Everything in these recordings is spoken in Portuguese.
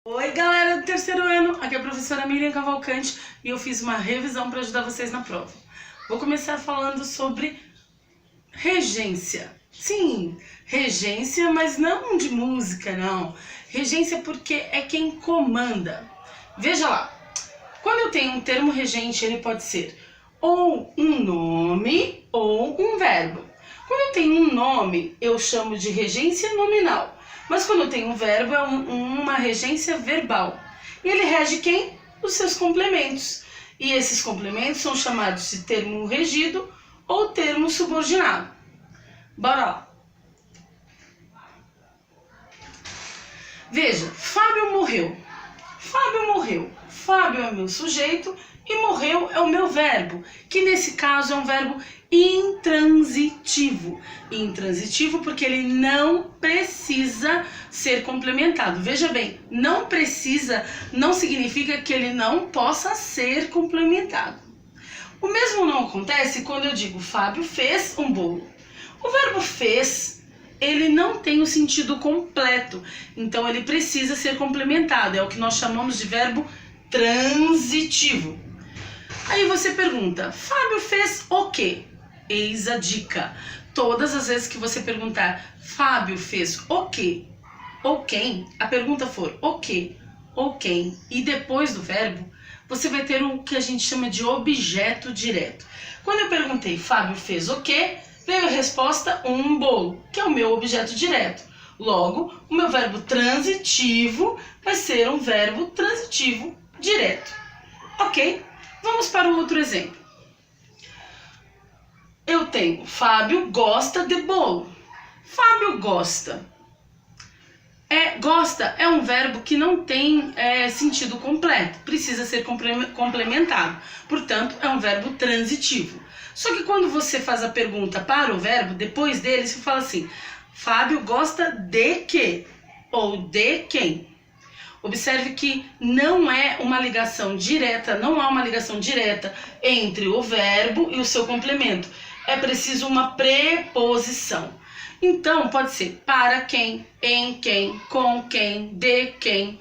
Oi, galera do terceiro ano, aqui é a professora Miriam Cavalcante e eu fiz uma revisão para ajudar vocês na prova. Vou começar falando sobre regência. Sim, regência, mas não de música, não. Regência porque é quem comanda. Veja lá, quando eu tenho um termo regente, ele pode ser ou um nome ou um verbo. Quando eu tenho um nome, eu chamo de regência nominal. Mas quando eu tenho um verbo, é uma regência verbal. E ele rege quem? Os seus complementos. E esses complementos são chamados de termo regido ou termo subordinado. Bora lá. Veja, Fábio morreu. Fábio morreu. Fábio é o meu sujeito e morreu é o meu verbo, que nesse caso é um verbo intransitivo. Intransitivo porque ele não precisa ser complementado. Veja bem, não precisa não significa que ele não possa ser complementado. O mesmo não acontece quando eu digo Fábio fez um bolo. O verbo fez, ele não tem o sentido completo, então ele precisa ser complementado. É o que nós chamamos de verbo transitivo. Aí você pergunta, Fábio fez o quê? Eis a dica. Todas as vezes que você perguntar, Fábio fez o quê? Ou quem? A pergunta for o quê? Ou quem? E depois do verbo, você vai ter o que a gente chama de objeto direto. Quando eu perguntei, Fábio fez o quê? Veio a resposta, um bolo, que é o meu objeto direto. Logo, o meu verbo transitivo vai ser um verbo transitivo direto. Ok? Vamos para o outro exemplo. Eu tenho, Fábio gosta de bolo. Fábio gosta. Gosta é um verbo que não tem sentido completo, precisa ser complementado. Portanto, é um verbo transitivo. Só que quando você faz a pergunta para o verbo, depois dele, você fala assim, Fábio gosta de quê? Ou de quem? Observe que não é uma ligação direta, não há uma ligação direta entre o verbo e o seu complemento. É preciso uma preposição. Então, pode ser para quem, em quem, com quem, de quem.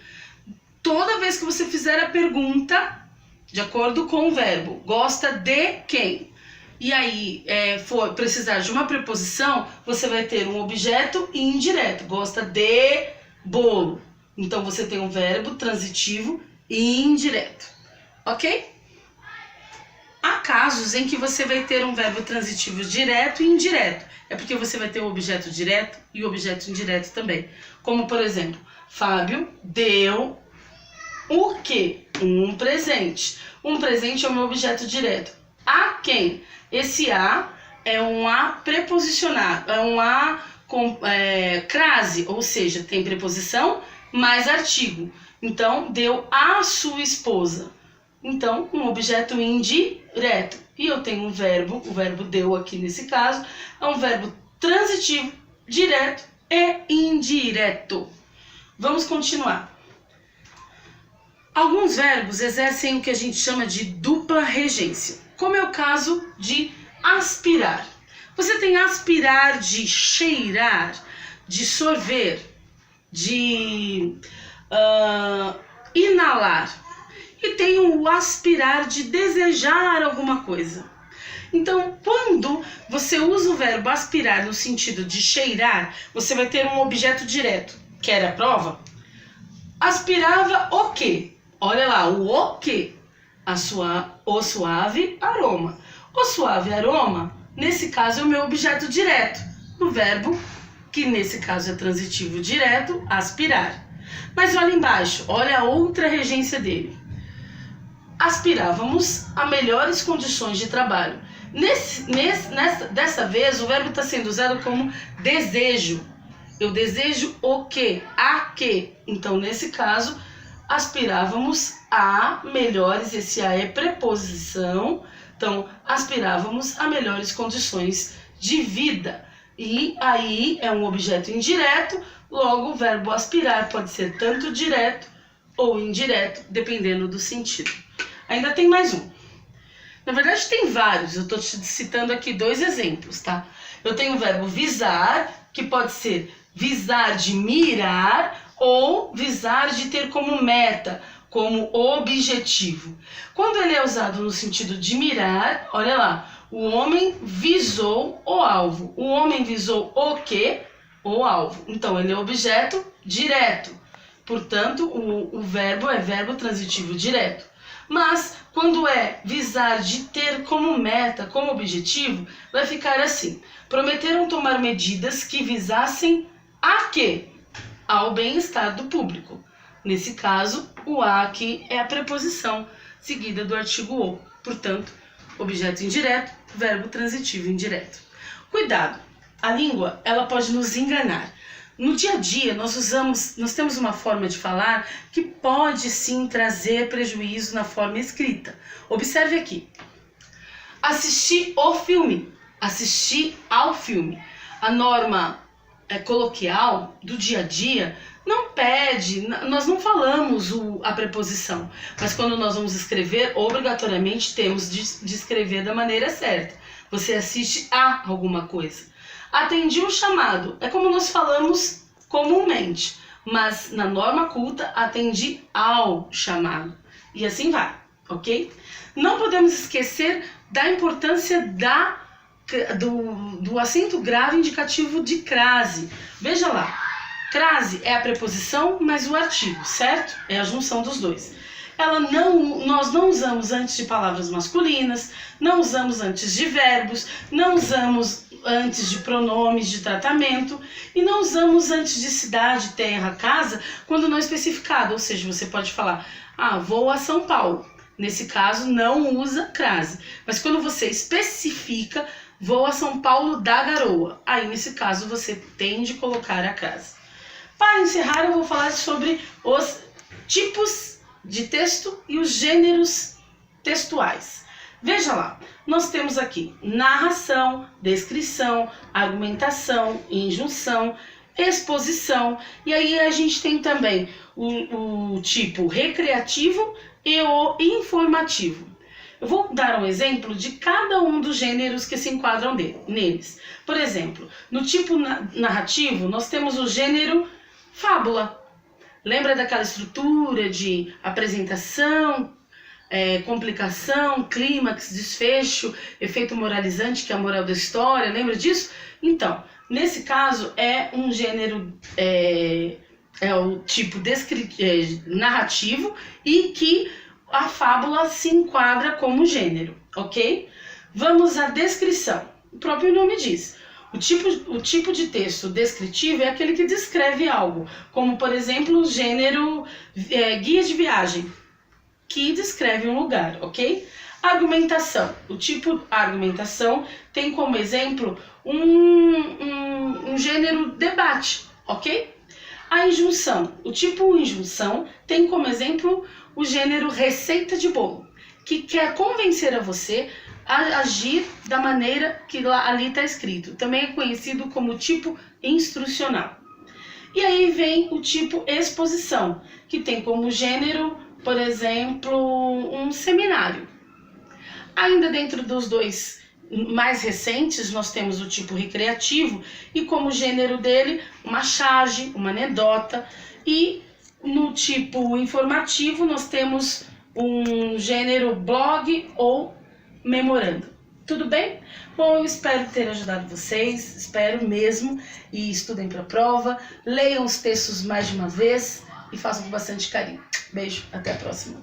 Toda vez que você fizer a pergunta, de acordo com o verbo, gosta de quem? E aí, for precisar de uma preposição, você vai ter um objeto indireto. Gosta de bolo. Então, você tem um verbo transitivo e indireto, ok? Há casos em que você vai ter um verbo transitivo direto e indireto. É porque você vai ter um objeto direto e um objeto indireto também. Como, por exemplo, Fábio deu o quê? Um presente. Um presente é o meu objeto direto. A quem? Esse a é um a preposicionado, é um a com crase, ou seja, tem preposição mais artigo. Então, deu a sua esposa. Então, um objeto indireto. E eu tenho um verbo, o verbo deu aqui nesse caso, é um verbo transitivo, direto e indireto. Vamos continuar. Alguns verbos exercem o que a gente chama de dupla regência, como é o caso de aspirar. Você tem aspirar de cheirar, de sorver, de inalar. E tem o aspirar de desejar alguma coisa. Então, quando você usa o verbo aspirar no sentido de cheirar, você vai ter um objeto direto. Quer a prova? Aspirava o quê? Olha lá, o quê? O suave aroma. O suave aroma, nesse caso, é o meu objeto direto. O verbo, que nesse caso é transitivo direto, aspirar. Mas olha embaixo, olha a outra regência dele. Aspirávamos a melhores condições de trabalho. Dessa vez, o verbo está sendo usado como desejo. Eu desejo o quê? A quê? Então, nesse caso, aspirávamos a melhores, esse a é preposição. Então, aspirávamos a melhores condições de vida. E aí é um objeto indireto, logo o verbo aspirar pode ser tanto direto ou indireto, dependendo do sentido. Ainda tem mais um. Na verdade tem vários, eu estou citando aqui 2 exemplos, tá? Eu tenho o verbo visar, que pode ser visar de mirar ou visar de ter como meta, como objetivo. Quando ele é usado no sentido de mirar, olha lá, o homem visou o alvo. O homem visou o quê? O alvo. Então, ele é objeto direto. Portanto, o verbo é verbo transitivo direto. Mas, quando é visar de ter como meta, como objetivo, vai ficar assim. Prometeram tomar medidas que visassem a quê? Ao bem-estar do público. Nesse caso, o a aqui é a preposição seguida do artigo o. Portanto, objeto indireto, verbo transitivo indireto. Cuidado, a língua ela pode nos enganar. No dia a dia, nós temos uma forma de falar que pode sim trazer prejuízo na forma escrita. Observe aqui. Assistir o filme, assistir ao filme. A norma coloquial do dia a dia não pede, nós não falamos a preposição, mas quando nós vamos escrever, obrigatoriamente temos de escrever da maneira certa. Você assiste a alguma coisa. Atendi o chamado, é como nós falamos comumente, mas na norma culta atendi ao chamado. E assim vai, ok? Não podemos esquecer da importância do acento grave indicativo de crase. Veja lá, crase é a preposição mais o artigo, certo? É a junção dos dois. Nós não usamos antes de palavras masculinas, não usamos antes de verbos, não usamos antes de pronomes de tratamento e não usamos antes de cidade, terra, casa, quando não especificado. Ou seja, você pode falar, vou a São Paulo. Nesse caso, não usa crase. Mas quando você especifica, vou a São Paulo da Garoa. Aí, nesse caso, você tem de colocar a crase. Para encerrar, eu vou falar sobre os tipos de texto e os gêneros textuais. Veja lá, nós temos aqui narração, descrição, argumentação, injunção, exposição, e aí a gente tem também o tipo recreativo e o informativo. Eu vou dar um exemplo de cada um dos gêneros que se enquadram neles. Por exemplo, no tipo narrativo, nós temos o gênero fábula. Lembra daquela estrutura de apresentação, complicação, clímax, desfecho, efeito moralizante, que é a moral da história, lembra disso? Então, nesse caso, é um gênero, é o tipo narrativo e que a fábula se enquadra como gênero, ok? Vamos à descrição. O próprio nome diz. O tipo de texto descritivo é aquele que descreve algo, como, por exemplo, o gênero guia de viagem, que descreve um lugar, ok? Argumentação. O tipo argumentação tem como exemplo um gênero debate, ok? A injunção. O tipo injunção tem como exemplo o gênero receita de bolo, que quer convencer a você a agir da maneira que ali está escrito. Também é conhecido como tipo instrucional. E aí vem o tipo exposição, que tem como gênero, por exemplo, um seminário. Ainda dentro dos dois mais recentes, nós temos o tipo recreativo e como gênero dele, uma charge, uma anedota. E no tipo informativo, nós temos um gênero blog ou memorando. Tudo bem? Bom, eu espero ter ajudado vocês, espero mesmo, e estudem para a prova, leiam os textos mais de uma vez e façam com bastante carinho. Beijo, até a próxima.